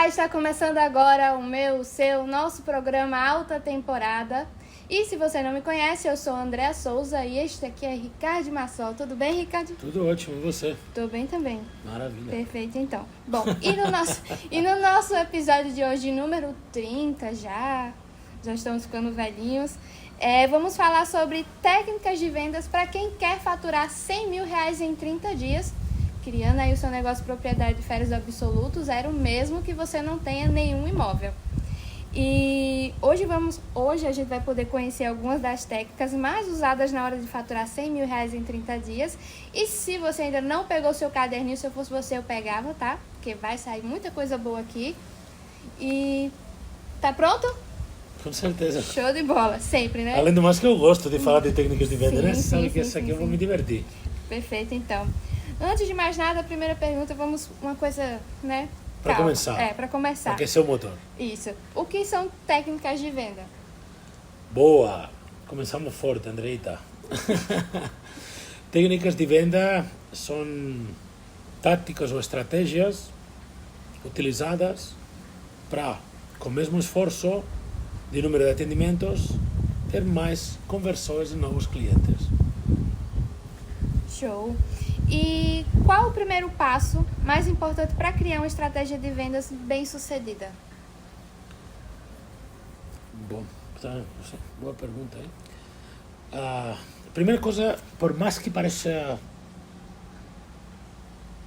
Olá, está começando agora o meu, o seu, nosso programa Alta Temporada. E se você não me conhece, eu sou a Andréa Souza e este aqui é Ricardo Massol. Tudo bem, Ricardo? Tudo ótimo, e você? Tô bem também. Maravilha. Perfeito, então. Bom, e no nosso episódio de hoje, número 30 já estamos ficando velhinhos, vamos falar sobre técnicas de vendas para quem quer faturar R$100 mil em 30 dias. Criando aí o seu negócio de propriedade de férias absolutos, era o mesmo que você não tenha nenhum imóvel. E hoje a gente vai poder conhecer algumas das técnicas mais usadas na hora de faturar R$100 mil em 30 dias. E se você ainda não pegou o seu caderninho, se eu fosse você, eu pegava, tá? Porque vai sair muita coisa boa aqui. E tá pronto? Com certeza. Show de bola, sempre, né? Além do mais que eu gosto de falar de técnicas de venda, Sim, né? Você sabe que sim, essa aqui sim, eu vou me divertir. Perfeito, então. Antes de mais nada, a primeira pergunta, vamos uma coisa, né? Para começar. Para começar. Aquecer o motor. Isso. O que são técnicas de venda? Boa! Começamos forte, Andreita. Técnicas de venda são táticas ou estratégias utilizadas para, com o mesmo esforço de número de atendimentos, ter mais conversões de novos clientes. Show. E qual o primeiro passo mais importante para criar uma estratégia de vendas bem sucedida? Bom, boa pergunta, hein? A primeira coisa, por mais que pareça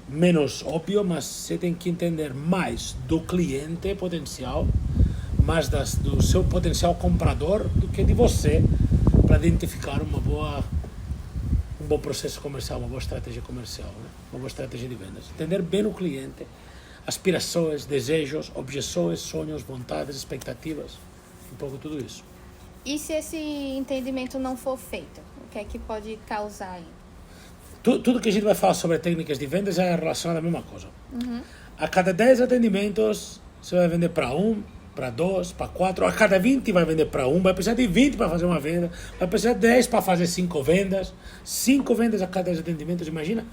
menos óbvio, mas você tem que entender mais do cliente potencial, mais do seu potencial comprador do que de você, para identificar um bom processo comercial, uma boa estratégia comercial, né? Uma boa estratégia de vendas. Entender bem o cliente, aspirações, desejos, objeções, sonhos, vontades, expectativas, um pouco tudo isso. E se esse entendimento não for feito, o que é que pode causar aí? Tudo que a gente vai falar sobre técnicas de vendas é relacionado à mesma coisa. A cada 10 atendimentos, você vai vender para 1, para 2, para 4. A cada 20 vai vender para 1, vai precisar de 20 para fazer uma venda, vai precisar de 10 para fazer 5 vendas. 5 vendas a cada 10 atendimentos, imagina?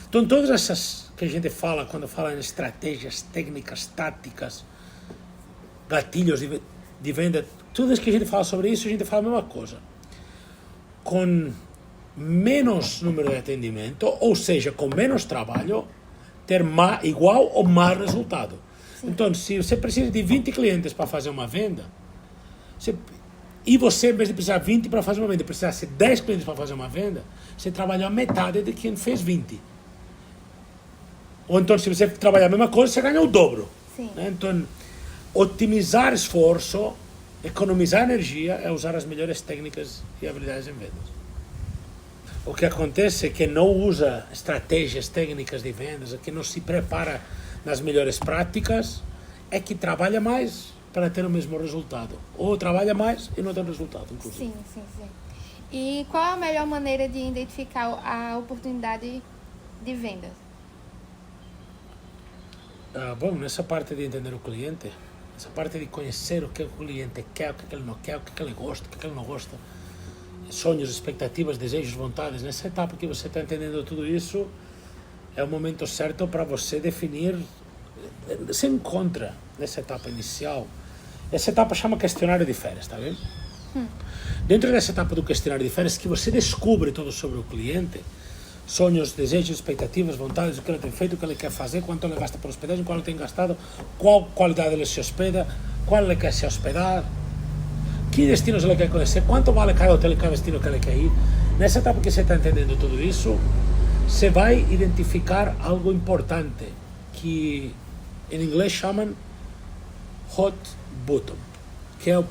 Então, todas essas que a gente fala, quando fala em estratégias, técnicas, táticas, gatilhos de venda, tudo isso que a gente fala sobre isso, a gente fala a mesma coisa. Com menos número de atendimento, ou seja, com menos trabalho, ter igual ou mais resultado. Sim. Então, se você precisa de 20 clientes para fazer uma venda, e você, em vez de precisar 20 para fazer uma venda, precisasse 10 clientes para fazer uma venda, você trabalhou a metade de quem fez 20. Ou então, se você trabalhar a mesma coisa, você ganha o dobro. Sim. Né? Então, otimizar esforço, economizar energia é usar as melhores técnicas e habilidades em vendas. O que acontece é que não usa estratégias técnicas de vendas, que não se prepara nas melhores práticas, é que trabalha mais para ter o mesmo resultado. Ou trabalha mais e não tem resultado, inclusive. Sim. E qual a melhor maneira de identificar a oportunidade de venda? Bom, nessa parte de entender o cliente, essa parte de conhecer o que o cliente quer, o que ele não quer, o que ele gosta, o que ele não gosta, sonhos, expectativas, desejos, vontades, nessa etapa que você está entendendo tudo isso, é o momento certo para você definir. Se encontra nessa etapa inicial. Essa etapa chama questionário de férias, tá vendo? Dentro dessa etapa do questionário de férias, que você descobre tudo sobre o cliente, sonhos, desejos, expectativas, vontades, o que ele tem feito, o que ele quer fazer, quanto ele gasta por hospedagem, qual ele tem gastado, qual qualidade ele se hospeda, qual ele quer se hospedar, que destinos ele quer conhecer, quanto vale cada hotel e cada destino que ele quer ir. Nessa etapa que você está entendendo tudo isso, você vai identificar algo importante, que em inglês chamam hot button, que é o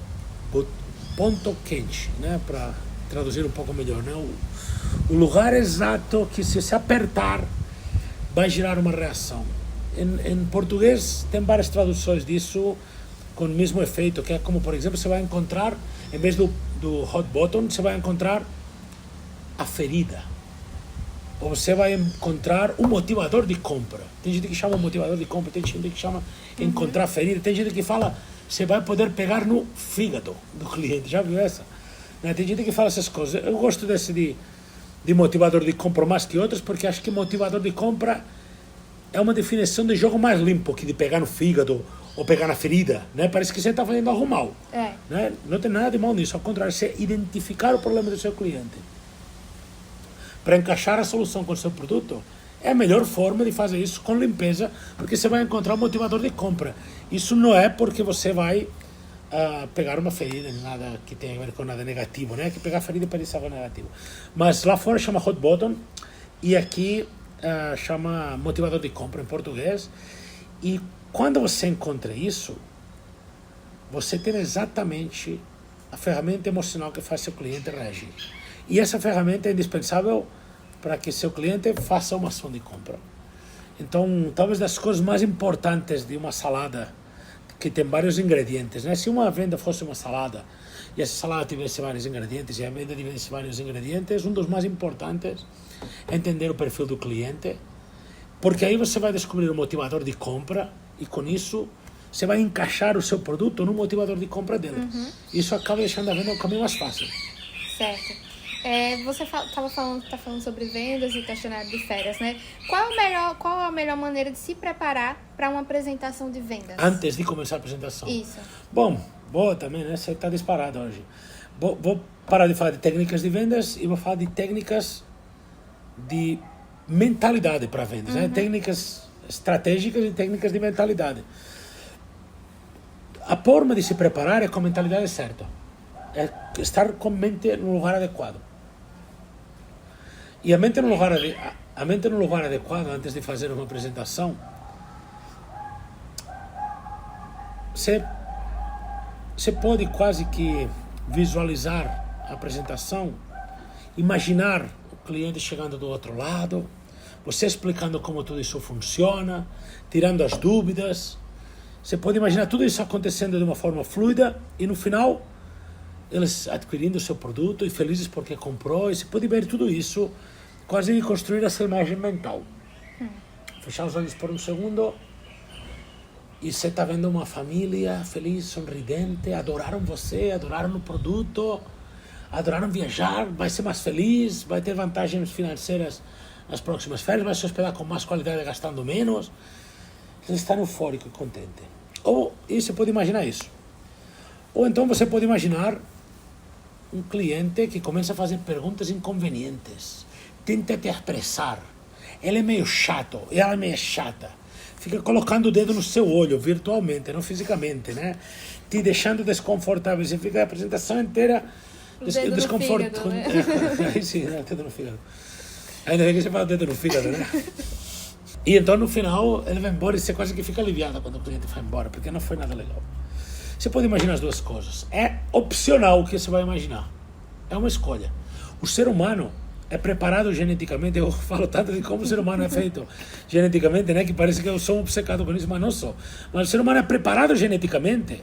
ponto quente, né? Para traduzir um pouco melhor, né? O lugar exato que, se você apertar, vai gerar uma reação. Em português tem várias traduções disso com o mesmo efeito, que é como, por exemplo, você vai encontrar, em vez do hot button, você vai encontrar a ferida. Ou você vai encontrar um motivador de compra. Tem gente que chama motivador de compra, tem gente que chama encontrar ferida, tem gente que fala, você vai poder pegar no fígado do cliente. Já viu essa? Né? Tem gente que fala essas coisas. Eu gosto desse de motivador de compra mais que outros, porque acho que motivador de compra é uma definição de jogo mais limpo que de pegar no fígado ou pegar na ferida, né? Parece que você está fazendo algo mal. Né? Não tem nada de mal nisso, ao contrário, você identificar o problema do seu cliente para encaixar a solução com o seu produto é a melhor forma de fazer isso com limpeza, porque você vai encontrar um motivador de compra. Isso não é porque você vai pegar uma ferida, nada que tenha a ver com nada negativo, né? Que pegar ferida parece algo negativo. Mas lá fora chama hot button e aqui chama motivador de compra em português. E quando você encontra isso, você tem exatamente a ferramenta emocional que faz seu cliente reagir. E essa ferramenta é indispensável para que seu cliente faça uma ação de compra. Então, talvez das coisas mais importantes de uma salada, que tem vários ingredientes, né? Se uma venda fosse uma salada e essa salada tivesse vários ingredientes e a venda tivesse vários ingredientes, um dos mais importantes é entender o perfil do cliente, porque aí você vai descobrir o motivador de compra e com isso você vai encaixar o seu produto no motivador de compra dele. Isso acaba deixando a venda um caminho mais fácil. Certo. Você tá falando sobre vendas e questionário de férias, né? Qual a melhor maneira de se preparar para uma apresentação de vendas? Antes de começar a apresentação. Isso. Bom, boa também, né? Você está disparado hoje. Vou parar de falar de técnicas de vendas e vou falar de técnicas de mentalidade para vendas, né? Técnicas estratégicas e técnicas de mentalidade. A forma de se preparar é com a mentalidade certa. É estar com a mente no lugar adequado. E a mente no lugar adequado, antes de fazer uma apresentação, você pode quase que visualizar a apresentação, imaginar o cliente chegando do outro lado, você explicando como tudo isso funciona, tirando as dúvidas. Você pode imaginar tudo isso acontecendo de uma forma fluida e no final eles adquirindo o seu produto e felizes porque comprou. E você pode ver tudo isso, quase construir essa imagem mental. Fechar os olhos por um segundo e você está vendo uma família feliz, sorridente, adoraram você, adoraram o produto, adoraram viajar, vai ser mais feliz, vai ter vantagens financeiras nas próximas férias, vai se hospedar com mais qualidade gastando menos. Você está eufórico e contente. E você pode imaginar isso. Ou então você pode imaginar um cliente que começa a fazer perguntas inconvenientes, tenta te apressar, ele é meio chato, ela é meio chata, fica colocando o dedo no seu olho, virtualmente, não fisicamente, né? Te deixando desconfortável, você fica a apresentação inteira desconfortável. Né? Aí sim, né? Dedo no fígado. Ainda bem que você fala dedo no fígado, né? E então no final ele vai embora e você quase que fica aliviado quando o cliente vai embora, porque não foi nada legal. Você pode imaginar as duas coisas. É opcional o que você vai imaginar. É uma escolha. O ser humano é preparado geneticamente. Eu falo tanto de como o ser humano é feito geneticamente, né? Que parece que eu sou um obcecado com isso, mas não sou. Mas o ser humano é preparado geneticamente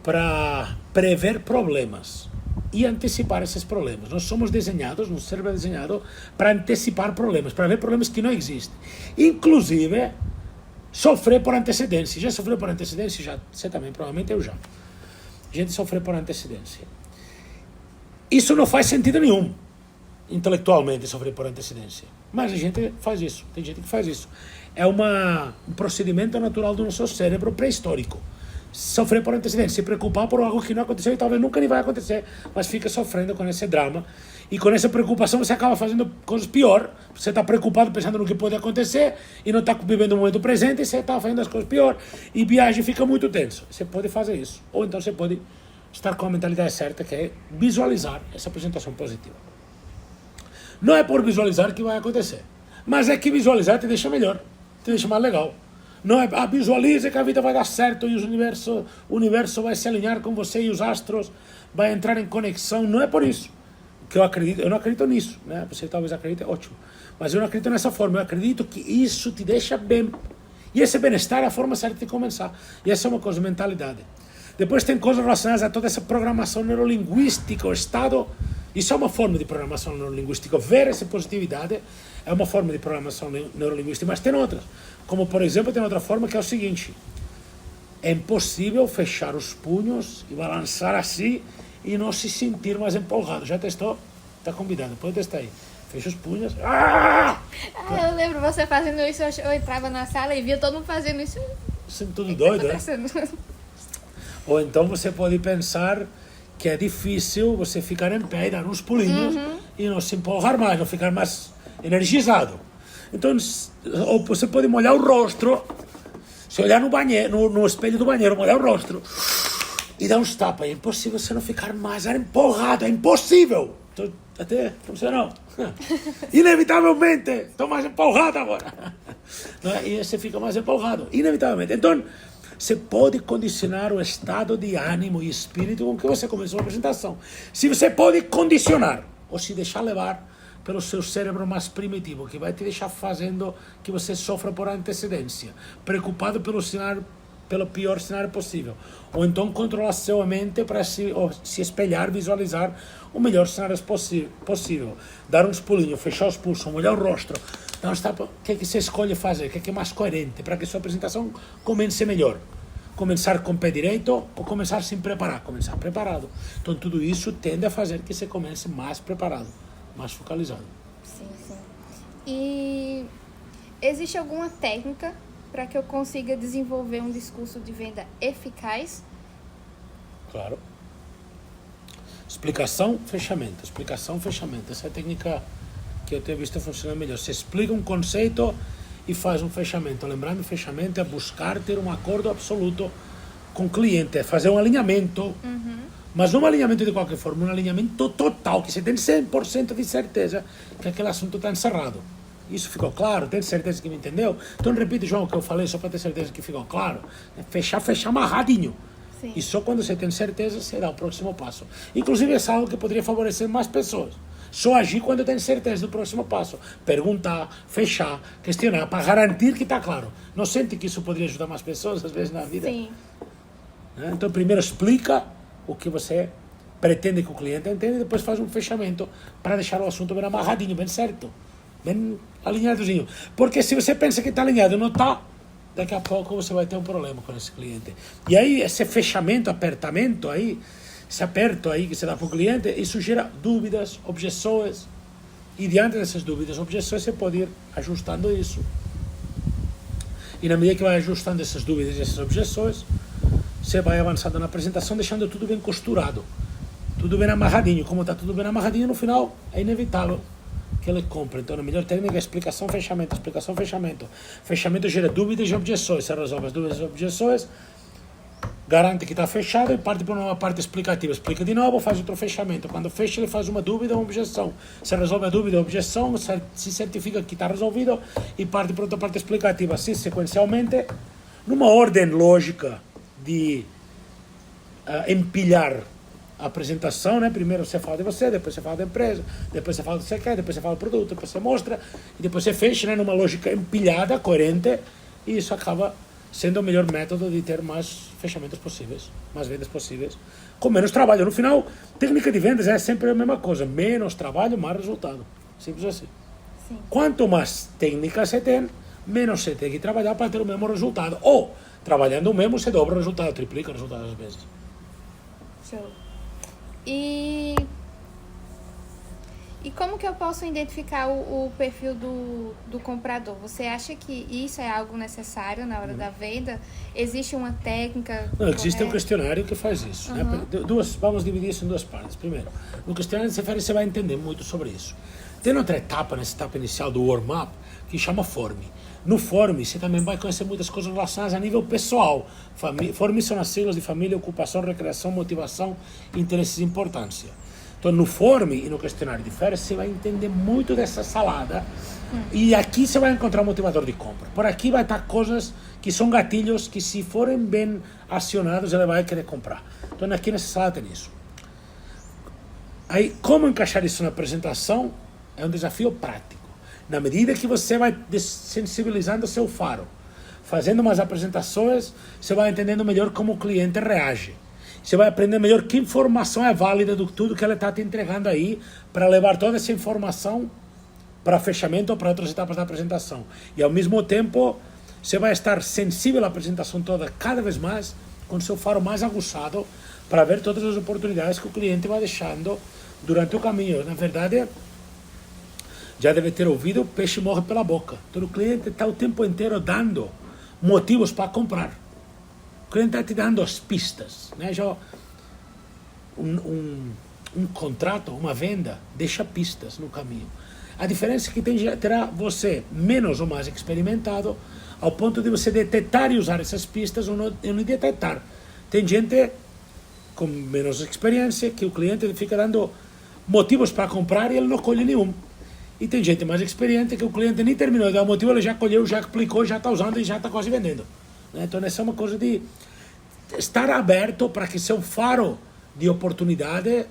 para prever problemas e antecipar esses problemas. Nós somos desenhados, nosso cérebro é desenhado para antecipar problemas, para ver problemas que não existem. Inclusive sofrer por antecedência. Já sofreu por antecedência? Já. Você também, provavelmente eu já. Gente sofrer por antecedência. Isso não faz sentido nenhum, intelectualmente, sofrer por antecedência. Mas a gente faz isso. Tem gente que faz isso. É um procedimento natural do nosso cérebro pré-histórico. Sofrer por antecedência, se preocupar por algo que não aconteceu e talvez nunca nem vai acontecer, mas fica sofrendo com esse drama. E com essa preocupação você acaba fazendo coisas pior. Você está preocupado pensando no que pode acontecer e não está vivendo o momento presente e você está fazendo as coisas pior. E viagem fica muito tenso. Você pode fazer isso. Ou então você pode estar com a mentalidade certa, que é visualizar essa apresentação positiva. Não é por visualizar que vai acontecer, mas é que visualizar te deixa melhor, te deixa mais legal. Não é visualize que a vida vai dar certo e o universo vai se alinhar com você e os astros vai entrar em conexão. Não é por isso que eu não acredito nisso, né? Você talvez acredite, ótimo, mas eu não acredito nessa forma. Eu acredito que isso te deixa bem e esse bem-estar é a forma certa de começar. E essa é uma coisa, mentalidade. Depois tem coisas relacionadas a toda essa programação neurolinguística, o estado. Isso é uma forma de programação neurolinguística. Ver essa positividade é uma forma de programação neurolinguística, mas tem outras. Como, por exemplo, tem outra forma que é o seguinte: é impossível fechar os punhos e balançar assim e não se sentir mais empolgado. Já testou? Está convidado, pode testar aí. Fecha os punhos. Eu lembro você fazendo isso, eu entrava na sala e via todo mundo fazendo isso. Sendo tudo doido, né? Ou então você pode pensar que é difícil você ficar em pé e dar uns pulinhos e não se empolgar mais, não ficar mais energizado. Então, ou você pode molhar o rosto, se olhar no banheiro, no espelho do banheiro, molhar o rosto e dar uns tapas. É impossível você não ficar mais empolgado, é impossível. Então, até funcionou. Inevitavelmente, estou mais empolgado agora. E você fica mais empolgado, inevitavelmente. Então, você pode condicionar o estado de ânimo e espírito com que você começou a apresentação. Se você pode condicionar, ou se deixar levar pelo seu cérebro mais primitivo, que vai te deixar fazendo que você sofra por antecedência, preocupado pelo pior cenário possível. Ou então controlar sua mente para se espelhar, visualizar o melhor cenário possível. Dar uns pulinhos, fechar os pulsos, molhar o rosto. Então, o que você escolhe fazer? O que é mais coerente para que sua apresentação comece melhor? Começar com o pé direito ou começar sem preparar? Começar preparado. Então, tudo isso tende a fazer que você comece mais preparado, mais focalizado. Sim, sim. E existe alguma técnica para que eu consiga desenvolver um discurso de venda eficaz? Claro. Explicação, fechamento. Explicação, fechamento. Essa é a técnica que eu tenho visto funcionar melhor. Você explica um conceito e faz um fechamento. Lembrando, o fechamento é buscar ter um acordo absoluto com o cliente, é fazer um alinhamento, mas não um alinhamento de qualquer forma, um alinhamento total, que você tem 100% de certeza que aquele assunto está encerrado. Isso ficou claro? Tem certeza que me entendeu? Então repite, João, o que eu falei, só para ter certeza que ficou claro. É fechar amarradinho. Sim. E só quando você tem certeza, você dá o próximo passo. Inclusive, é algo que poderia favorecer mais pessoas. Só agir quando tem certeza do próximo passo. Perguntar, fechar, questionar, para garantir que está claro. Não sente que isso poderia ajudar mais pessoas, às vezes, na vida? Sim. Então, primeiro explica o que você pretende que o cliente entenda e depois faz um fechamento para deixar o assunto bem amarradinho, bem certo, bem alinhadozinho. Porque se você pensa que está alinhado e não está, daqui a pouco você vai ter um problema com esse cliente. E aí, esse fechamento, apertamento aí, esse aperto aí que você dá para o cliente, isso gera dúvidas, objeções. E diante dessas dúvidas, objeções, você pode ir ajustando isso. E na medida que vai ajustando essas dúvidas e essas objeções, você vai avançando na apresentação, deixando tudo bem costurado, tudo bem amarradinho. Como está tudo bem amarradinho, no final é inevitável que ele compre. Então, a melhor técnica é explicação, fechamento, explicação, fechamento. Fechamento gera dúvidas e objeções. Você resolve as dúvidas e objeções, garante que está fechado e parte para uma parte explicativa. Explica de novo, faz outro fechamento. Quando fecha, ele faz uma dúvida ou uma objeção. Você resolve a dúvida ou a objeção, se certifica que está resolvido e parte para outra parte explicativa. Assim, sequencialmente, numa ordem lógica de empilhar a apresentação, né? Primeiro você fala de você, depois você fala da empresa, depois você fala do que você quer, depois você fala do produto, depois você mostra, e depois você fecha, né? Numa lógica empilhada, coerente, e isso acaba sendo o melhor método de ter mais fechamentos possíveis, mais vendas possíveis, com menos trabalho. No final, técnica de vendas é sempre a mesma coisa, menos trabalho, mais resultado. Simples assim. Sim. Quanto mais técnica você tem, menos você tem que trabalhar para ter o mesmo resultado. Ou, trabalhando o mesmo, você dobra o resultado, triplica o resultado às vezes. Show. E como que eu posso identificar o perfil do comprador? Você acha que isso é algo necessário na hora da venda? Existe uma técnica? Não, existe um questionário que faz isso. Né? Vamos dividir isso em duas partes. Primeiro, no questionário você vai entender muito sobre isso. Tem outra etapa, nessa etapa inicial do warm-up, que chama Form. No Form, você também vai conhecer muitas coisas relacionadas a nível pessoal. Form são as siglas de família, ocupação, recreação, motivação, interesses e importância. Então, no Form e no questionário de férias, você vai entender muito dessa salada. E aqui você vai encontrar um motivador de compra. Por aqui vai estar coisas que são gatilhos que, se forem bem acionados, ele vai querer comprar. Então, aqui nessa salada tem isso. Aí, como encaixar isso na apresentação é um desafio prático. Na medida que você vai sensibilizando o seu faro, fazendo umas apresentações, você vai entendendo melhor como o cliente reage. Você vai aprender melhor que informação é válida do tudo que ele está te entregando aí, para levar toda essa informação para fechamento ou para outras etapas da apresentação. E ao mesmo tempo, você vai estar sensível à apresentação toda cada vez mais, com o seu faro mais aguçado, para ver todas as oportunidades que o cliente vai deixando durante o caminho. Na verdade, já deve ter ouvido, o peixe morre pela boca. Então o cliente está o tempo inteiro dando motivos para comprar. O cliente está te dando as pistas, né? Já um contrato, uma venda, deixa pistas no caminho. A diferença é que terá você menos ou mais experimentado ao ponto de você detectar e usar essas pistas ou não detectar. Tem gente com menos experiência que o cliente fica dando motivos para comprar e ele não colhe nenhum. E tem gente mais experiente que o cliente nem terminou de dar o motivo, ele já colheu, já aplicou, já está usando e já está quase vendendo. Então essa é uma coisa de estar aberto para que seu faro de oportunidade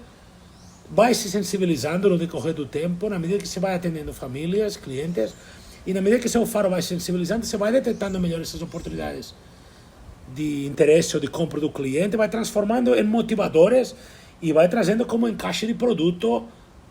vai se sensibilizando no decorrer do tempo, na medida que você vai atendendo famílias, clientes, e na medida que seu faro vai se sensibilizando, você vai detectando melhor essas oportunidades de interesse ou de compra do cliente, vai transformando em motivadores e vai trazendo como encaixe de produto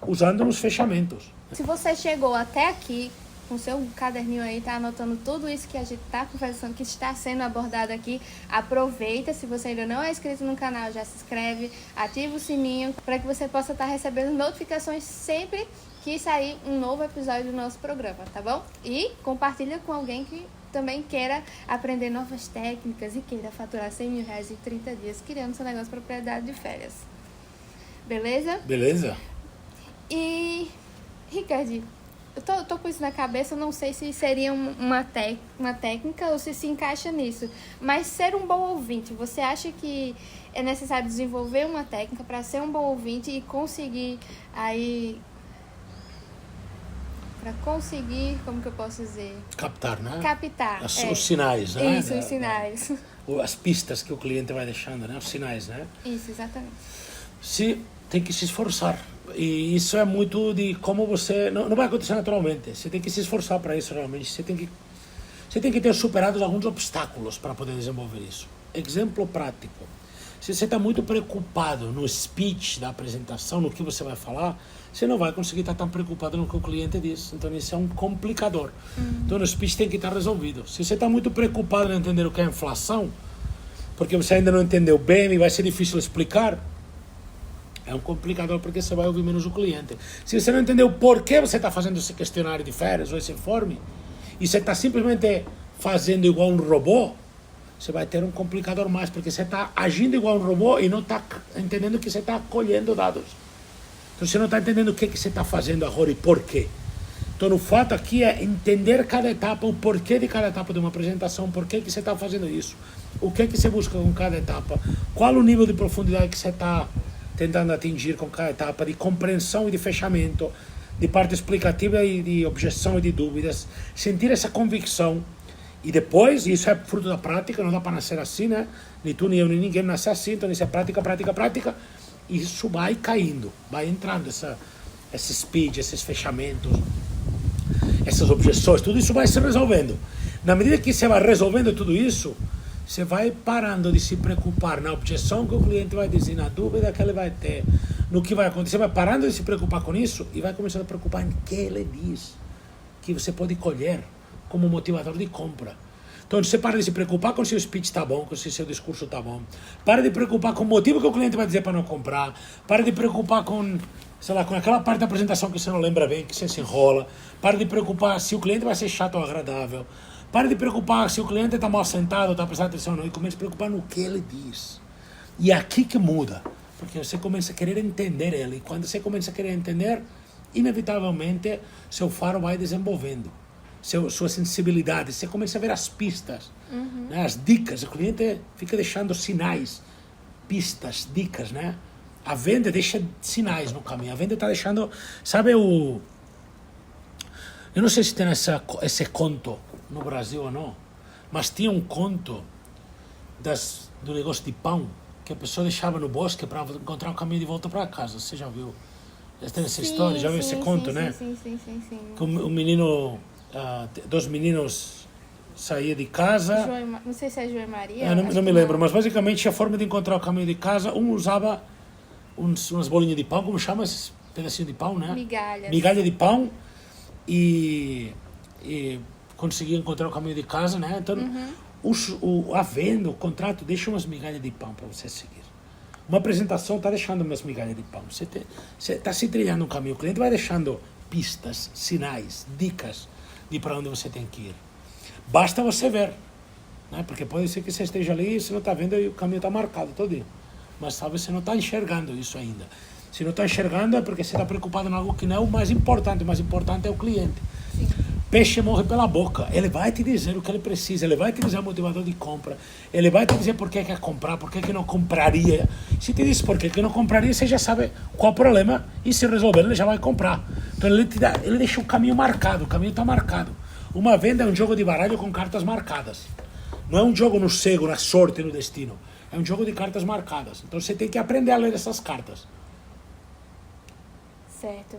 usando nos fechamentos. Se você chegou até aqui, com seu caderninho aí, tá anotando tudo isso que a gente tá conversando, que está sendo abordado aqui, aproveita. Se você ainda não é inscrito no canal, já se inscreve, ativa o sininho para que você possa estar recebendo notificações sempre que sair um novo episódio do nosso programa, tá bom? E compartilha com alguém que também queira aprender novas técnicas e queira faturar R$100 mil em 30 dias, criando seu negócio de propriedade de férias. Beleza? Beleza? E, Ricardo, eu tô com isso na cabeça, eu não sei se seria uma técnica ou se encaixa nisso. Mas ser um bom ouvinte, você acha que é necessário desenvolver uma técnica para ser um bom ouvinte e conseguir aí... Para conseguir, como que eu posso dizer? Captar, né? Captar. Os sinais, né? Isso, os sinais. As pistas que o cliente vai deixando, né? Os sinais, né? Isso, exatamente. Se tem que se esforçar. E isso é muito de como você... Não vai acontecer naturalmente. Você tem que se esforçar para isso realmente. Você tem que ter superado alguns obstáculos para poder desenvolver isso. Exemplo prático. Se você está muito preocupado no speech da apresentação, no que você vai falar, você não vai conseguir estar tão preocupado no que o cliente diz. Então isso é um complicador. Então o speech tem que estar resolvido. Se você está muito preocupado em entender o que é inflação, porque você ainda não entendeu bem e vai ser difícil explicar, é um complicador porque você vai ouvir menos o cliente. Se você não entendeu por que você está fazendo esse questionário de férias ou esse informe, e você está simplesmente fazendo igual um robô, você vai ter um complicador mais, porque você está agindo igual um robô e não está entendendo que você está colhendo dados. Então você não está entendendo o que você está fazendo agora e por quê. Então o fato aqui é entender cada etapa, o porquê de cada etapa de uma apresentação, por que você está fazendo isso, o que você busca com cada etapa, qual o nível de profundidade que você está tentando atingir com cada etapa, de compreensão e de fechamento, de parte explicativa e de objeção e de dúvidas, sentir essa convicção. E depois, isso é fruto da prática, não dá para nascer assim, né? Nem tu, nem eu, nem ninguém nasce assim, então isso é prática, prática, prática. E isso vai caindo, vai entrando, esse speed, esses fechamentos, essas objeções, tudo isso vai se resolvendo. Na medida que você vai resolvendo tudo isso, você vai parando de se preocupar na objeção que o cliente vai dizer, na dúvida que ele vai ter, no que vai acontecer, vai parando de se preocupar com isso e vai começando a preocupar em que ele diz, que você pode colher como motivador de compra. Então você para de se preocupar com se o speech está bom, com se o seu discurso está bom. Para de preocupar com o motivo que o cliente vai dizer para não comprar. Para de preocupar com, sei lá, com aquela parte da apresentação que você não lembra bem, que você se enrola. Para de preocupar se o cliente vai ser chato ou agradável. Para de preocupar se o cliente está mal sentado, está prestando atenção ou não. E comece a se preocupar no que ele diz. E é aqui que muda. Porque você começa a querer entender ele. E quando você começa a querer entender, inevitavelmente seu faro vai desenvolvendo. Sua sensibilidade, você começa a ver as pistas, né, as dicas. O cliente fica deixando sinais, pistas, dicas, né? A venda deixa sinais no caminho. A venda está deixando, sabe eu não sei se tem esse conto no Brasil ou não, mas tinha um conto do negócio de pão que a pessoa deixava no bosque para encontrar o caminho de volta para casa. Você já viu? Já tem essa história? Já viu esse conto, né? Sim. Que o menino... dois meninos saíam de casa. Não sei se é João e Maria. Não me lembro, mas basicamente a forma de encontrar o caminho de casa, um usava umas bolinhas de pão, como chama esses pedacinhos de pão, né? Migalha de pão e conseguia encontrar o caminho de casa, né? Então, a venda, o contrato deixa umas migalhas de pão para você seguir. Uma apresentação está deixando umas migalhas de pão. Você está se trilhando um caminho, o cliente vai deixando pistas, sinais, dicas de para onde você tem que ir. Basta você ver. né? Porque pode ser que você esteja ali e você não está vendo e o caminho está marcado todinho. Mas talvez você não está enxergando isso ainda. Se não está enxergando é porque você está preocupado em algo que não é o mais importante é o cliente. Sim. Peixe morre pela boca. Ele vai te dizer o que ele precisa, ele vai te dizer o motivador de compra, ele vai te dizer por que quer comprar, por que não compraria. Se te diz por que não compraria, você já sabe qual é o problema e se resolver ele já vai comprar. Então ele deixa o caminho marcado, o caminho está marcado. Uma venda é um jogo de baralho com cartas marcadas. Não é um jogo no cego, na sorte, no destino. É um jogo de cartas marcadas. Então você tem que aprender a ler essas cartas. Certo.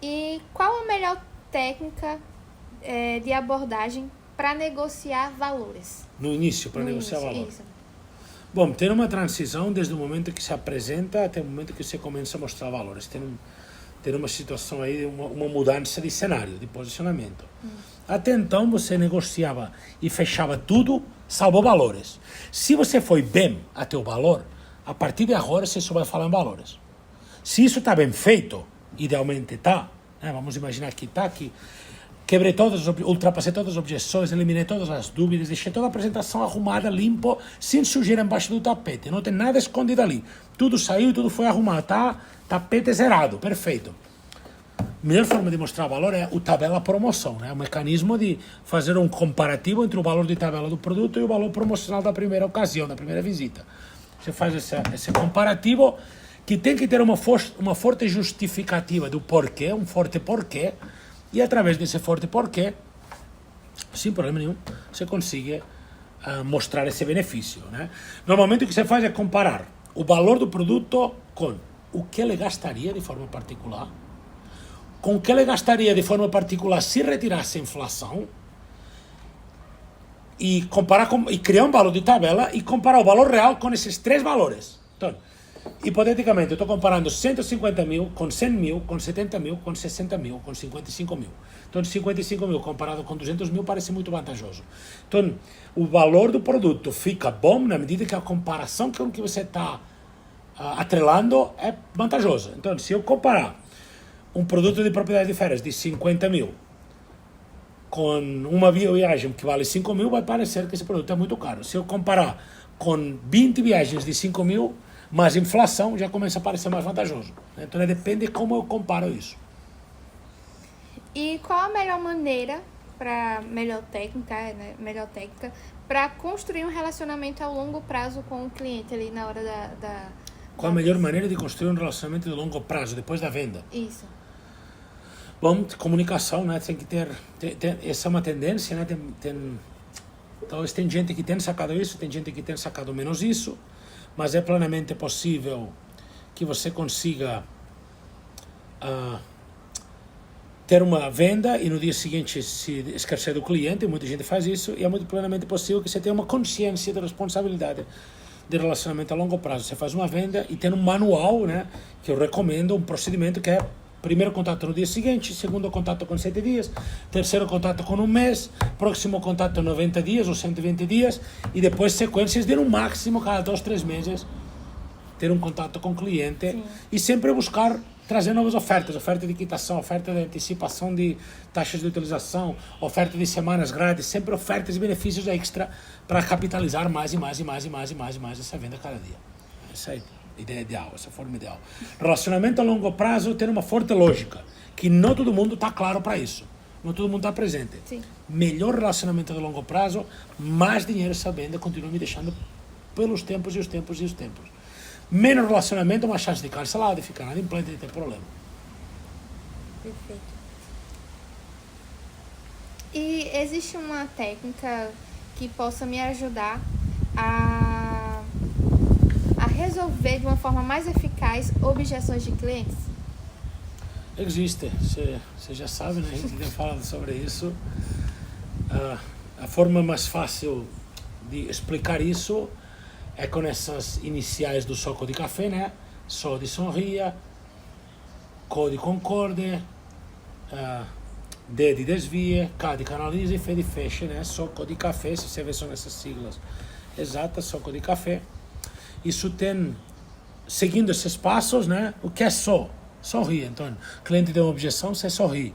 E qual a melhor técnica de abordagem para negociar valores? No início, para negociar início, valor. isso. Bom, tem uma transição desde o momento que se apresenta até o momento que você começa a mostrar valores. Tem uma situação aí, uma mudança de cenário, de posicionamento. Até então você negociava e fechava tudo, salvo valores. Se você foi bem até o valor, a partir de agora você só vai falar em valores. Se isso está bem feito, idealmente está, né? Vamos imaginar que está aqui, ultrapassei todas as objeções, eliminei todas as dúvidas, deixei toda a apresentação arrumada, limpo, sem sujeira embaixo do tapete, não tem nada escondido ali. Tudo saiu, tudo foi arrumado, tá? Tapete zerado, perfeito. A melhor forma de mostrar valor é o tabela promoção, né? O mecanismo de fazer um comparativo entre o valor de tabela do produto e o valor promocional da primeira ocasião, da primeira visita. Você faz esse comparativo que tem que ter uma forte justificativa do porquê, um forte porquê, e através desse forte porquê, sem problema nenhum, você consegue mostrar esse benefício, né? Normalmente o que você faz é comparar o valor do produto com o que ele gastaria de forma particular, com o que ele gastaria de forma particular se retirasse a inflação, e criar um valor de tabela e comparar o valor real com esses três valores. Então, hipoteticamente, eu estou comparando 150 mil com 100 mil, com 70 mil, com 60 mil, com 55 mil. Então, 55 mil comparado com 200 mil parece muito vantajoso. Então, o valor do produto fica bom na medida que a comparação com que você está atrelando é vantajosa. Então, se eu comparar um produto de propriedade de férias de 50 mil com uma viagem que vale 5 mil, vai parecer que esse produto é muito caro. Se eu comparar com 20 viagens de 5 mil, mas inflação já começa a parecer mais vantajoso. Então depende de como eu comparo isso. E qual a melhor maneira melhor técnica para construir um relacionamento a longo prazo com o cliente ali na hora Qual a melhor maneira de construir um relacionamento de longo prazo depois da venda? Isso. Bom, comunicação, né? Tem que ter essa é uma tendência, né? Talvez tem gente que tem sacado isso, tem gente que tem sacado menos isso, mas é plenamente possível que você consiga ter uma venda e no dia seguinte se esquecer do cliente. Muita gente faz isso, e é muito plenamente possível que você tenha uma consciência da responsabilidade de relacionamento a longo prazo. Você faz uma venda e tem um manual, né, que eu recomendo, um procedimento que é: primeiro contato no dia seguinte, segundo contato com 7 dias, terceiro contato com um mês, próximo contato 90 dias ou 120 dias, e depois sequências de no máximo cada 2, 3 meses ter um contato com o cliente. Sim. E sempre buscar trazer novas ofertas, oferta de quitação, oferta de antecipação de taxas de utilização, oferta de semanas grátis, sempre ofertas e benefícios extra para capitalizar mais e mais e mais e mais e mais e mais essa venda cada dia. Essa é a ideia ideal, essa forma ideal. Relacionamento a longo prazo tem uma forte lógica, que não todo mundo está claro para isso, não todo mundo está presente. Sim. Melhor relacionamento a longo prazo, mais dinheiro essa venda continua me deixando pelos tempos e os tempos e os tempos. Menos relacionamento, uma chance de cancelar, de ficar inadimplente, de ter problema. Perfeito. E existe uma técnica que possa me ajudar a resolver de uma forma mais eficaz objeções de clientes? Existe, você já sabe, né? A gente tem falado sobre isso. A forma mais fácil de explicar isso é com essas iniciais do soco de café, né? So de sorria, Co de concorde, D de desvie, K de canalize e F de feche, né? Soco de café, se você vê, são essas siglas exatas, soco de café. Isso tem, seguindo esses passos, né? O que é sorrir. Então, o cliente tem uma objeção, você sorri.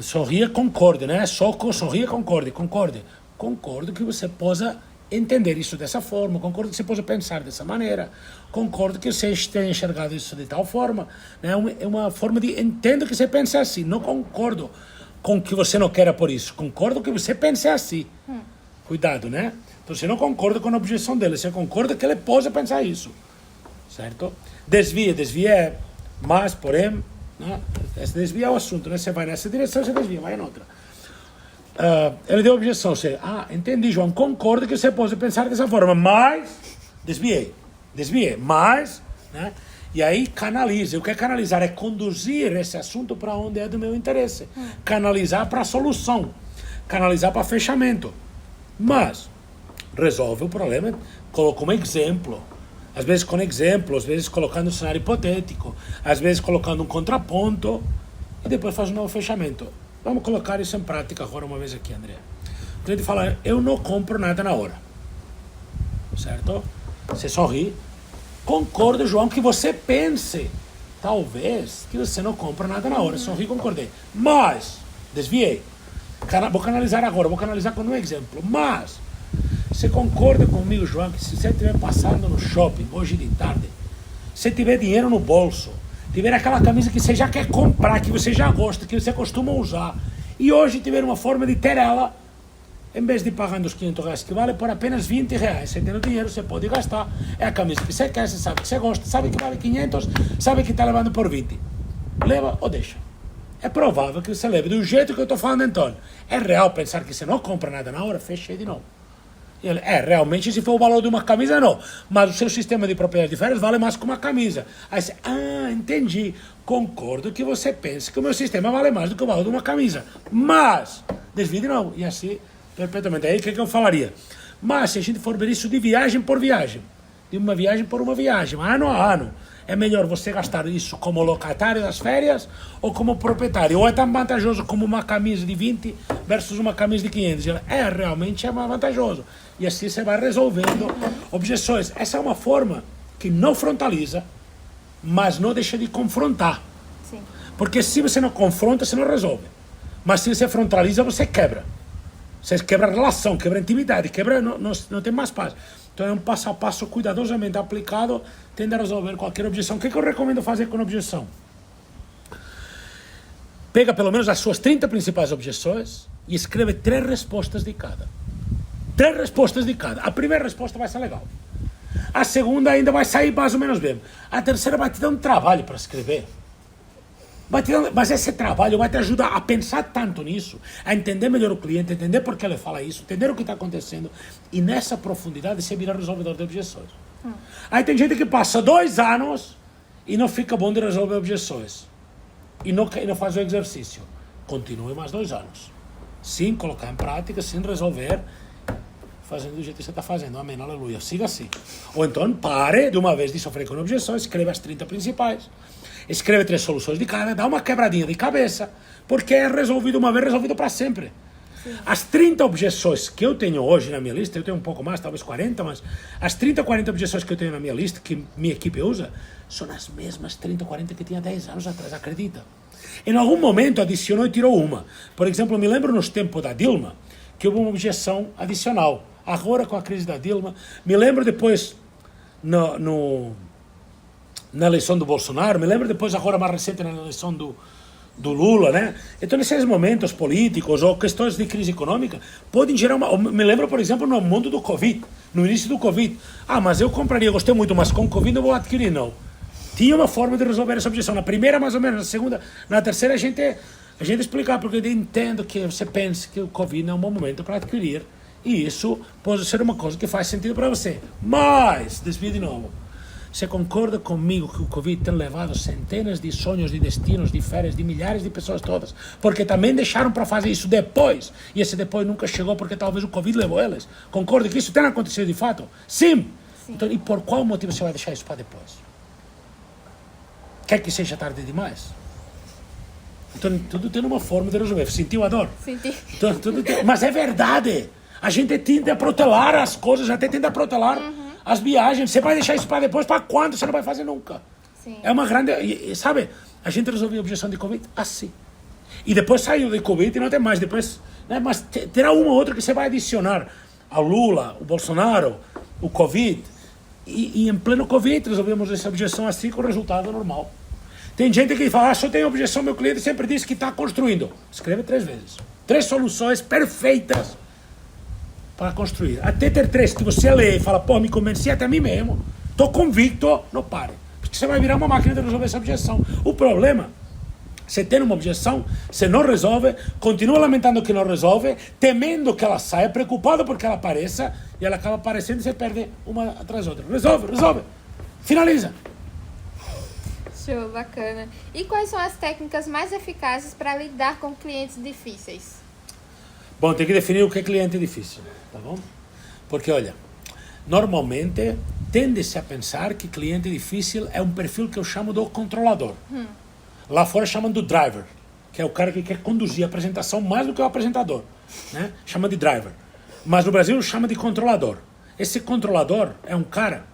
Sorria, concorde, né? Soco, sorria, concorde. concordo que você possa entender isso dessa forma, concordo que você possa pensar dessa maneira, concordo que você tenha enxergado isso de tal forma, né? É uma forma de entendo que você pensa assim, não concordo com que você não queira por isso, concordo que você pense assim. Cuidado, né? Então você não concorda com a objeção dele, você concorda que ele possa pensar isso, certo? Desvia é mas, porém, né? Esse desvia é o assunto, né? Você vai nessa direção, você desvia, vai em outra. Ele deu objeção, você, entendi, João, concordo que você possa pensar dessa forma, mas, desviei, mas, né? E aí canaliza. O que é canalizar? É conduzir esse assunto para onde é do meu interesse. Canalizar para a solução, canalizar para fechamento. Mas resolve o problema, colocou um exemplo. Às vezes com exemplo, às vezes colocando um cenário hipotético, às vezes colocando um contraponto e depois faz um novo fechamento. Vamos colocar isso em prática agora uma vez aqui, André. O cliente fala, eu não compro nada na hora. Certo? Você sorri. Concordo, João, que você pense, talvez, que você não compra nada na hora. Sorri, concordei. Mas, desviei. Vou canalizar agora, vou canalizar com um exemplo. Mas, você concorda comigo, João, que se você estiver passando no shopping hoje de tarde, se tiver dinheiro no bolso, tiver aquela camisa que você já quer comprar, que você já gosta, que você costuma usar, e hoje tiver uma forma de ter ela, em vez de pagar os R$500 que vale por apenas R$20, você tem o dinheiro, você pode gastar, é a camisa que você quer, você sabe que você gosta, sabe que vale 500, sabe que está levando por 20. Leva ou deixa. É provável que você leve do jeito que eu estou falando, Antônio. É real pensar que você não compra nada na hora? Fechei de novo. Ele, realmente, se for o valor de uma camisa, não. Mas o seu sistema de propriedade de férias vale mais que uma camisa. Aí você, entendi. Concordo que você pense que o meu sistema vale mais do que o valor de uma camisa. Mas, desvie de novo. E assim, perpetuamente. Aí, o que eu falaria? Mas, se a gente for ver isso de viagem por viagem, de uma viagem por uma viagem, ano a ano, é melhor você gastar isso como locatário das férias ou como proprietário? Ou é tão vantajoso como uma camisa de 20 versus uma camisa de 500? Realmente é mais vantajoso. E assim você vai resolvendo objeções. Essa é uma forma que não frontaliza, mas não deixa de confrontar. Sim. Porque se você não confronta, você não resolve. Mas se você frontaliza, você quebra. Você quebra a relação, quebra a intimidade, não tem mais paz. Então é um passo a passo cuidadosamente aplicado, tende a resolver qualquer objeção. O que eu recomendo fazer com objeção? Pega pelo menos as suas 30 principais objeções e escreve 3 respostas de cada. 3 respostas de cada. A primeira resposta vai ser legal. A segunda ainda vai sair mais ou menos bem. A terceira vai te dar um trabalho para escrever. Mas esse trabalho vai te ajudar a pensar tanto nisso, a entender melhor o cliente, entender por que ele fala isso, entender o que está acontecendo, e nessa profundidade você vira resolvedor de objeções. Aí tem gente que passa 2 anos e não fica bom de resolver objeções, e não faz o exercício. Continue mais 2 anos, sem colocar em prática, sem resolver, fazendo do jeito que você está fazendo. Amém, aleluia, siga assim. Ou então pare de uma vez de sofrer com objeções, escreva as 30 principais. Escreve 3 soluções de cada, dá uma quebradinha de cabeça, porque é resolvido uma vez, resolvido para sempre. Sim. As 30 objeções que eu tenho hoje na minha lista, eu tenho um pouco mais, talvez 40, mas as 30, 40 objeções que eu tenho na minha lista, que minha equipe usa, são as mesmas 30, 40 que tinha 10 anos atrás, acredita? Em algum momento adicionou e tirou uma. Por exemplo, me lembro nos tempos da Dilma, que houve uma objeção adicional. Agora com a crise da Dilma, me lembro depois na eleição do Bolsonaro, me lembro depois agora mais recente na eleição do Lula, né? Então nesses momentos políticos ou questões de crise econômica podem gerar me lembro, por exemplo, no mundo do Covid, no início do Covid, mas eu compraria, gostei muito, mas com o Covid não vou adquirir, não. Tinha uma forma de resolver essa objeção, na primeira mais ou menos, na segunda, na terceira a gente explicar, porque eu entendo que você pensa que o Covid não é um bom momento para adquirir, e isso pode ser uma coisa que faz sentido para você, mas, desvio de novo. Você concorda comigo que o Covid tem levado centenas de sonhos, de destinos, de férias, de milhares de pessoas todas? Porque também deixaram para fazer isso depois. E esse depois nunca chegou porque talvez o Covid levou eles. Concorda que isso tem acontecido de fato? Sim. Então, e por qual motivo você vai deixar isso para depois? Quer que seja tarde demais? Então, tudo tem uma forma de resolver. Sentiu a dor? Senti. Então, mas é verdade. A gente tende a protelar as coisas, até tende a protelar as viagens. Você vai deixar isso para depois, para quando? Você não vai fazer nunca. Sim. É uma grande... Sabe, a gente resolveu a objeção de Covid assim. E depois saiu de Covid e não tem mais. Depois né? Mas terá uma ou outra que você vai adicionar. A Lula, o Bolsonaro, o Covid. E em pleno Covid resolvemos essa objeção assim com o resultado normal. Tem gente que fala, só tem objeção, meu cliente sempre diz que está construindo. Escreve 3 vezes. 3 soluções perfeitas para construir. Até ter 3 que você lê e fala, pô, me convenci até a mim mesmo. Estou convicto, não pare. Porque você vai virar uma máquina de resolver essa objeção. O problema, você tem uma objeção, você não resolve, continua lamentando que não resolve, temendo que ela saia, preocupado porque ela apareça, e ela acaba aparecendo e você perde uma atrás da outra. Resolve. Finaliza. Show, bacana. E quais são as técnicas mais eficazes para lidar com clientes difíceis? Bom, tem que definir o que é cliente difícil, tá bom? Porque, olha, normalmente tende-se a pensar que cliente difícil é um perfil que eu chamo do controlador. Lá fora chamam do driver, que é o cara que quer conduzir a apresentação mais do que o apresentador, né? Chama de driver. Mas no Brasil chama de controlador. Esse controlador é um cara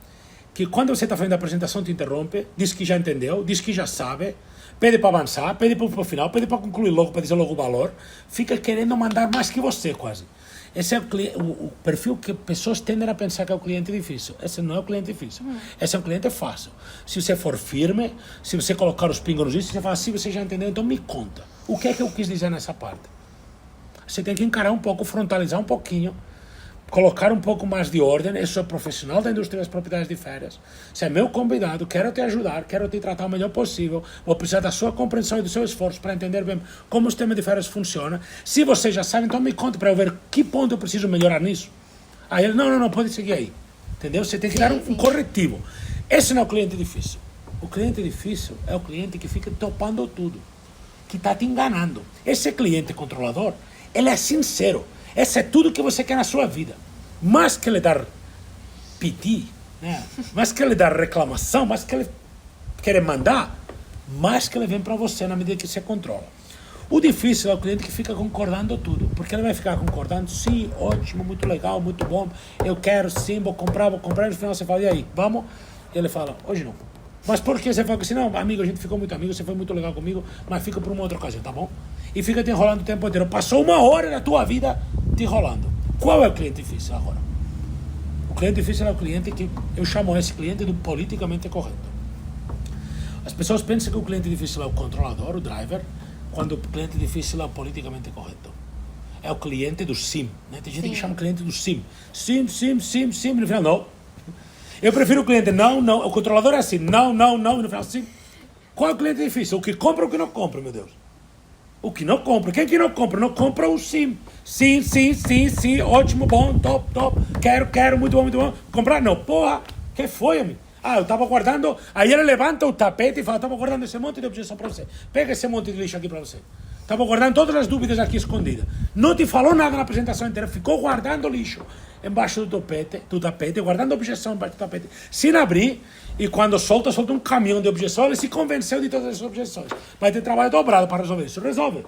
que quando você está fazendo a apresentação te interrompe, diz que já entendeu, diz que já sabe, pede para avançar, pede para o final, pede para concluir logo, para dizer logo o valor, fica querendo mandar mais que você quase. Esse é o perfil que pessoas tendem a pensar que é o cliente difícil. Esse não é o cliente difícil. Esse é um cliente fácil. Se você for firme, se você colocar os pingos nos is, você fala assim, você já entendeu, então me conta. O que é que eu quis dizer nessa parte? Você tem que encarar um pouco, frontalizar um pouquinho, colocar um pouco mais de ordem. Eu sou profissional da indústria das propriedades de férias. Você é meu convidado, quero te ajudar, quero te tratar o melhor possível. Vou precisar da sua compreensão e do seu esforço para entender bem como o sistema de férias funciona. Se você já sabe, então me conte para eu ver que ponto eu preciso melhorar nisso. Aí ele, não, pode seguir aí. Entendeu? Você tem que dar um corretivo. Esse não é o cliente difícil. O cliente difícil é o cliente que fica topando tudo, que está te enganando. Esse cliente controlador, ele é sincero. Esse é tudo que você quer na sua vida. Mais que ele dar piti, né? Mais que ele dar reclamação, mais que ele querer mandar, mais que ele vem para você na medida que você controla. O difícil é o cliente que fica concordando tudo, porque ele vai ficar concordando, sim, ótimo, muito legal, muito bom, eu quero sim, vou comprar, e no final você fala, e aí, vamos? E ele fala, hoje não. Mas por que você fala assim, não, amigo, a gente ficou muito amigo, você foi muito legal comigo, mas fica por uma outra ocasião, tá bom? E fica te enrolando o tempo inteiro. Passou 1 hora da tua vida te enrolando. Qual é o cliente difícil agora? O cliente difícil é o cliente que eu chamo esse cliente do politicamente correto. As pessoas pensam que o cliente difícil é o controlador, o driver, quando o cliente difícil é o politicamente correto. É o cliente do sim, né? Tem gente que chama o cliente do sim. Sim, no final não. Eu prefiro o cliente não, o controlador é assim, não, e no final sim. Qual é o cliente difícil? O que compra ou o que não compra, meu Deus? O que não compra. Quem que não compra? Não compra o sim. Sim, ótimo, bom, top, quero, muito bom. Comprar não. Porra, que foi, amigo? Ah, eu tava guardando. Aí ele levanta o tapete e fala, tava guardando esse monte de objeção para você. Pega esse monte de lixo aqui para você. Tava guardando todas as dúvidas aqui escondidas. Não te falou nada na apresentação inteira, ficou guardando lixo embaixo do tapete, guardando objeção embaixo do tapete, sem abrir, e quando solta um caminhão de objeção, ele se convenceu de todas as objeções. Vai ter trabalho dobrado para resolver isso. Resolve.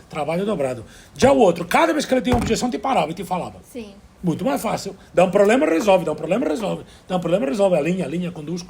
Trabalho dobrado. Já o outro, cada vez que ele tinha uma objeção, te parava e te falava. Sim. Muito mais fácil. Dá um problema, resolve. Alinha, conduz.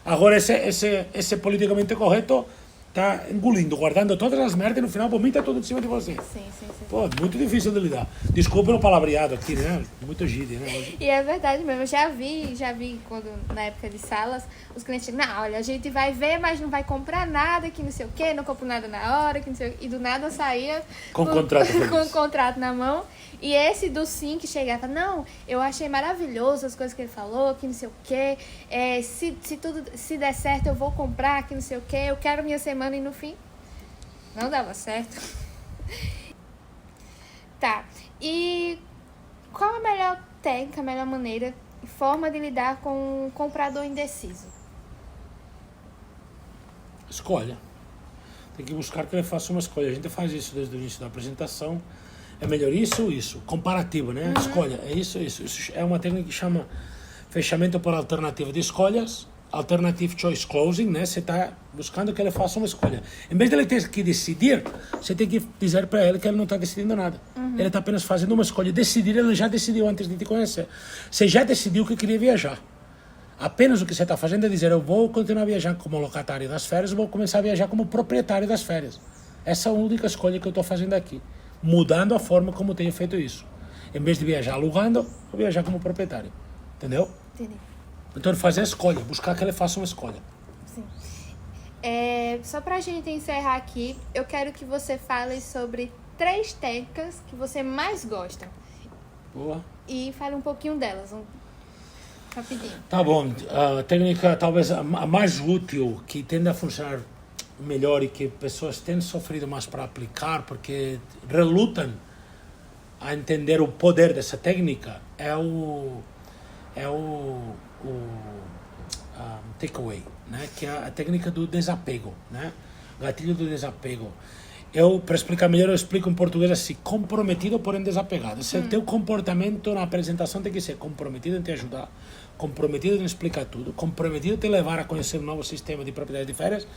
Agora, esse politicamente correto tá engolindo, guardando todas as merdas e no final vomita tudo em cima de você. Sim. Pô, muito difícil de lidar. Desculpa o palavreado aqui, né? Muito gíria, né? E é verdade mesmo. Eu já vi quando, na época de salas, os clientes, não, olha, a gente vai ver, mas não vai comprar nada, que não sei o quê, não compro nada na hora, que não sei o quê. E do nada eu saía com o contrato na mão. E esse do sim que chegava, não, eu achei maravilhoso as coisas que ele falou, que não sei o quê, se der certo eu vou comprar, que não sei o quê, eu quero minha semana e no fim não dava certo. Tá, e qual a melhor técnica, a melhor maneira e forma de lidar com um comprador indeciso? Escolha. Tem que buscar que ele faça uma escolha. A gente faz isso desde o início da apresentação. É melhor isso ou isso? Comparativo, né? Escolha. É isso. Isso é uma técnica que chama fechamento por alternativa de escolhas, alternative choice closing, né? Você está buscando que ele faça uma escolha. Em vez de ele ter que decidir, você tem que dizer para ele que ele não está decidindo nada. Ele está apenas fazendo uma escolha. Decidir, ele já decidiu antes de te conhecer. Você já decidiu que queria viajar. Apenas o que você está fazendo é dizer, eu vou continuar viajando como locatário das férias, vou começar a viajar como proprietário das férias. Essa é a única escolha que eu estou fazendo aqui. mudando a forma como tenho feito isso. Em vez de viajar alugando, vou viajar como proprietário. Entendeu? Entendi. Então fazer a escolha, buscar que ele faça uma escolha. Sim. Só pra gente encerrar aqui, eu quero que você fale sobre 3 técnicas que você mais gosta. Boa. E fale um pouquinho delas, rapidinho. Tá bom. A técnica talvez a mais útil, que tende a funcionar melhor e que pessoas têm sofrido mais para aplicar, porque relutam a entender o poder dessa técnica, é o takeaway, né? Que é a técnica do desapego, né? Gatilho do desapego. Para explicar melhor, eu explico em português assim: comprometido, porém desapegado. O teu comportamento na apresentação tem que ser comprometido em te ajudar, comprometido em explicar tudo, comprometido em te levar a conhecer um novo sistema de propriedades de férias,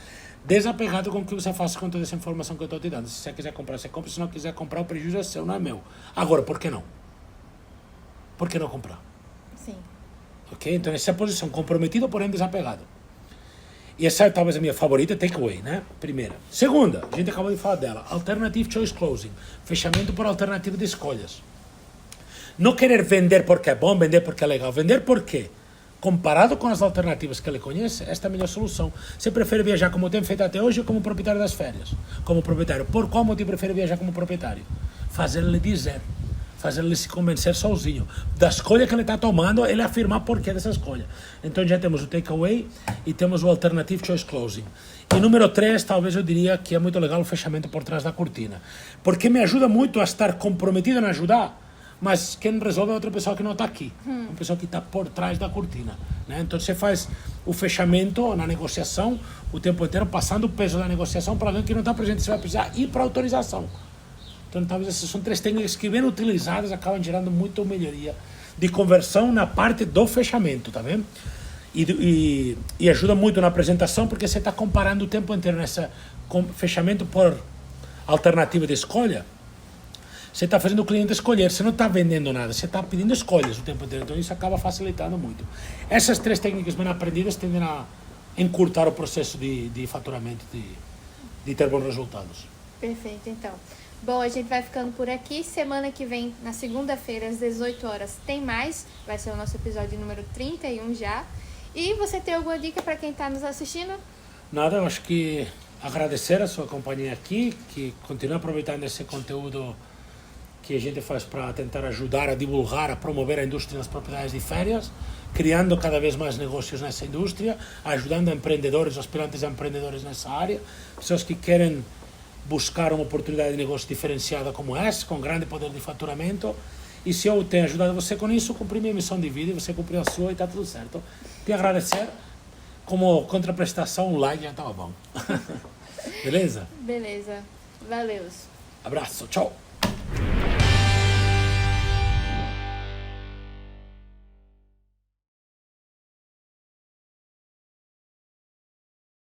desapegado com o que você faça com toda essa informação que eu estou te dando. Se você quiser comprar, você compra. Se não quiser comprar, o prejuízo é seu, não é meu. Agora, por que não? Por que não comprar? Sim. Ok? Então, essa é a posição: comprometido, porém desapegado. E essa é talvez a minha favorita, takeaway, né? Primeira. Segunda, a gente acabou de falar dela, alternative choice closing, fechamento por alternativa de escolhas. Não querer vender porque é bom, vender porque é legal, vender porque, comparado com as alternativas que ele conhece, esta é a melhor solução. Você prefere viajar como tem feito até hoje ou como proprietário das férias? Como proprietário. Por qual motivo prefere viajar como proprietário? Fazer-lhe dizer, fazer-lhe se convencer sozinho da escolha que ele está tomando, ele afirmar porquê dessa escolha. Então já temos o takeaway e temos o alternative choice closing. E número 3, talvez eu diria que é muito legal o fechamento por trás da cortina, porque me ajuda muito a estar comprometido em ajudar, mas quem resolve é outra pessoa que não está aqui, uma pessoa que está por trás da cortina, né? Então você faz o fechamento na negociação o tempo inteiro, passando o peso da negociação para alguém que não está presente. Você vai precisar ir para autorização. Então, talvez essas são 3 técnicas que, bem utilizadas, acabam gerando muita melhoria de conversão na parte do fechamento, tá vendo? E ajuda muito na apresentação, porque você está comparando o tempo inteiro nesse fechamento por alternativa de escolha. Você está fazendo o cliente escolher, você não está vendendo nada, você está pedindo escolhas o tempo inteiro. Então, isso acaba facilitando muito. Essas 3 técnicas bem aprendidas tendem a encurtar o processo de faturamento, de ter bons resultados. Perfeito, então. Bom, a gente vai ficando por aqui. Semana que vem, na segunda-feira, às 18 horas, tem mais. Vai ser o nosso episódio número 31 já. E você tem alguma dica para quem está nos assistindo? Nada, eu acho que agradecer a sua companhia aqui, que continue aproveitando esse conteúdo que a gente faz para tentar ajudar a divulgar, a promover a indústria das propriedades de férias, criando cada vez mais negócios nessa indústria, ajudando empreendedores, aspirantes a empreendedores nessa área, pessoas que querem buscar uma oportunidade de negócio diferenciada como essa, com grande poder de faturamento. E se eu tenho ajudado você com isso, cumpri minha missão de vida e você cumpriu a sua e está tudo certo. Te agradecer. Como contraprestação, um like já estava bom. Beleza? Beleza. Valeu. Abraço. Tchau.